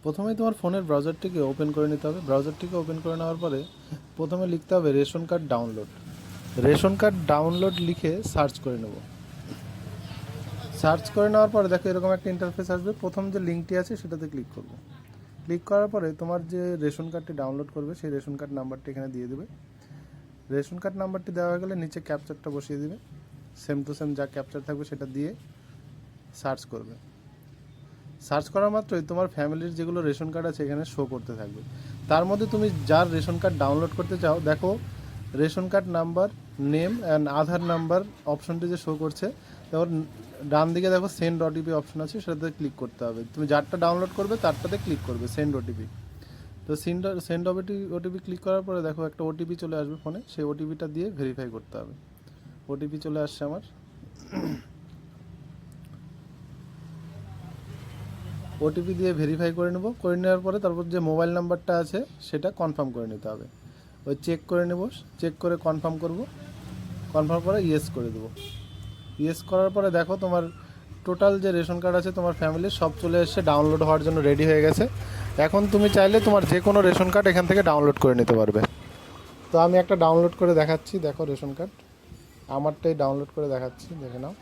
প্রথমেই তোমার ফোনের ব্রাউজারটিকে ওপেন করে নিতে হবে। ব্রাউজারটিকে ওপেন করে নেওয়ার পরে প্রথমে লিখতে হবে ration card download. Ration card download লিখে সার্চ করে নেব। সার্চ করে নেওয়ার পরে দেখো এরকম একটা ইন্টারফেস আসবে। প্রথম যে লিঙ্কটি আছে সেটাতে ক্লিক করব। ক্লিক করার পরে তোমার যে রেশন কার্ডটি ডাউনলোড করবে সেই রেশন কার্ড নাম্বারটি এখানে দিয়ে দেবে। রেশন কার্ড নাম্বারটি দেওয়া হয়ে গেলে নিচে ক্যাপচারটা বসিয়ে দেবে। সেম টু সেম যা ক্যাপচার থাকবে সেটা দিয়ে সার্চ করবে। সার্চ করা মাত্রই তোমার ফ্যামিলির যেগুলো রেশন কার্ড আছে এখানে শো করতে থাকবে। তার মধ্যে তুমি যার রেশন কার্ড ডাউনলোড করতে চাও দেখো ration card number, name and Aadhaar number অপশনটি যে শো করছে, তারপর ডান দিকে দেখো সেন্ড ওটিপি অপশন আছে, সেটাতে ক্লিক করতে হবে। তুমি যারটা ডাউনলোড করবে তারটাতে ক্লিক করবে সেন্ড ওটিপি। তো সেন্ড ওটিপি ক্লিক করার পরে দেখো একটা ওটিপি চলে আসবে ফোনে, সেই ওটিপিটা দিয়ে ভেরিফাই করতে হবে। ওটিপি চলে আসছে আমার। ওটিপি দিয়ে ভেরিফাই করে নেব। করে নেওয়ার পরে তারপর যে মোবাইল নাম্বারটা আছে সেটা কনফার্ম করে নিতে হবে। ওই চেক করে নেব, চেক করে কনফার্ম করব। কনফার্ম করে ইয়েস করে দেবো। ইয়েস করার পরে দেখো তোমার টোটাল যে রেশন কার্ড আছে তোমার ফ্যামিলির সব চলে এসে ডাউনলোড হওয়ার জন্য রেডি হয়ে গেছে। এখন তুমি চাইলে তোমার যে কোনো রেশন কার্ড এখান থেকে ডাউনলোড করে নিতে পারবে। তো আমি একটা ডাউনলোড করে দেখাচ্ছি, দেখো রেশন কার্ড আমারটাই ডাউনলোড করে দেখাচ্ছি, দেখে নাও।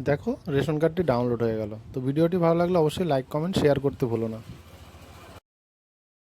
দেখো রেশন কার্ডটি ডাউনলোড হয়ে গেল। তো ভিডিওটি ভালো লাগলে অবশ্যই লাইক কমেন্ট শেয়ার করতে ভুলো না।